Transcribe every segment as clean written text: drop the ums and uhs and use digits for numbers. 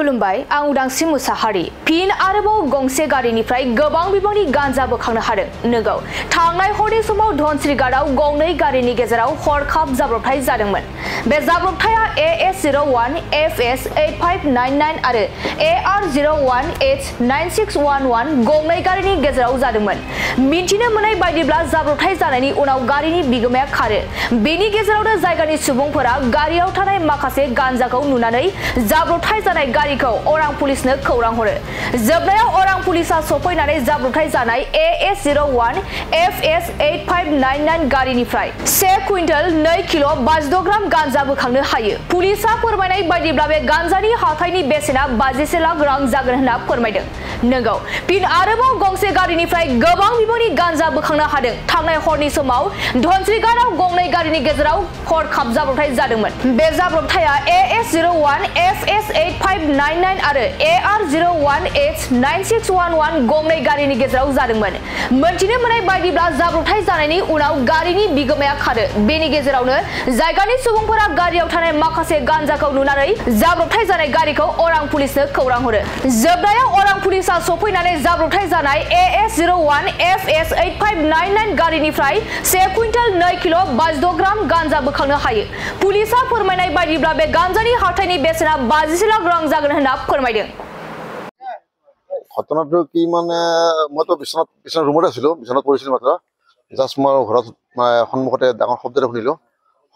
खुलुमबाय आं उदांस्रि मुसाहारि फिन आरोबाव गंसे गारिनिफ्राय गोबां बिबांनि गांजा बोखांनो हादों नोंगौ थांनाय हरनि समाव धनस्रीघाटआव गंनै गारिनि गेजेराव हरखाब जाब्रबथाय जादोंमोन बे जाब्रबथाया AS01 FS 8599 आरो AR01 H 9611 गंनै गारिनि गेजेराव जादोंमोन मिन्थिनो मोननाय बायदिब्ला जाब्रबथाय जानायनि उनाव गारिनि बिगोमाया खारो बेनि गेजेरावनो जायगानि सुबुंफोरा गारियाव थानाय माखासे गांजाखौ नुनानै जाब्रबथाय जानाय गारिखौ अरां पुलिसनो खौरां हरो जोबनायाव अरां पुलिसा सफैनानै जाब्रबथाय जानाय AS01 FS 8599 गारिनिफ्राय 1 कुइन्टल 2 किल' 52 ग्राम गांजा बोखांनो हायो पुलिसा फोरमायनाय बायदिब्ला बे गांजानि हाथायनि बेसेना 51 लाख रां जागोन होनना फोरमायदों नंगौ फिन आरोबाव गंसे गारिनिफ्राय गोबां बिबांनि गांजा बोखांनो हादों थांनाय हरनि समाव धनस्रीघाटआव गंनै गारिनि गेजेराव हरखाब जाब्रबथाय जादोंमोन बे जाब्रबथाया AS01 FS 8599 आरो AR01 H 9611 गंनै गारिनि गेजेराव जादोंमोन मोनथिनो मोननाय बायदिब्ला जाब्रबथाय जानायनि उनाव गारिनि बिगोमाया खारो बेनि गेजेरावनो जायगानि सुबुंफोरा गारियाव थानाय माखासे गांजाखौ नुनानै जाब्रबथाय जानाय गारिखौ अरां पुलिसनो खौरां हरो जोबनायाव अरां पुलिसा सफैनानै जाब्रबथाय जानाय AS01 FS 8599 गारिनिफ्राय 1 कुइन्टल 2 किल' 52 ग्राम गांजा बोखांनो हायो पुलिसा फोरमायनाय बायदिब्ला बे गांजानि हाथायनि बेसेना 51 लाख रां जागोन होनना फोरमायदों ঘটনাটো কি মানে মইতো বিছনাত ৰুমতে আছিলোঁ বিছনাত পৰিছিলোঁ মাত্ৰ জাষ্ট মই ঘৰত সন্মুখতে ডাঙৰ শব্দ এটা শুনিলোঁ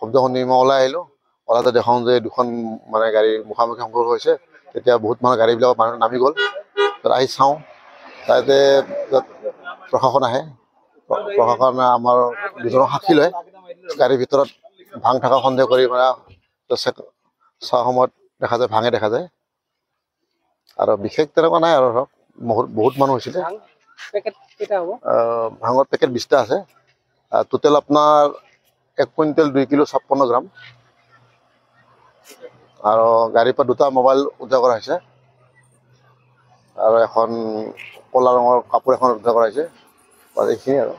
শব্দ শুনি মই ওলাই আহিলোঁ ওলাওঁতে দেখাওঁ যে দুখন মানে গাড়ী মুখামুখি সংঘৰ্ষ হৈছে তেতিয়া বহুত মানুহ গাড়ীবিলাকৰ মানুহ নামি গ'ল তাত আহি চাওঁ তাতে প্ৰশাসন আহে প্ৰশাসনে আমাৰ দুজনক সাক্ষী লয় গাড়ীৰ ভিতৰত ভাং থকা সন্দেহ কৰি মানে চোৱা সময়ত দেখা যায় ভাঙে দেখা যায় আৰু বিশেষ তেনেকুৱা নাই আৰু ধৰক বহুত মানুহ হৈছিলে ভাঙৰ পেকেট 20টা আছে টোটেল আপোনাৰ 1 কুইণ্টেল 2 কিলো 56 গ্ৰাম আৰু গাড়ীৰ পৰা দুটা মোবাইল উদ্ধাৰ কৰা হৈছে আৰু এখন কলা ৰঙৰ কাপোৰ এখন উদ্ধাৰ কৰা হৈছে এইখিনি আৰু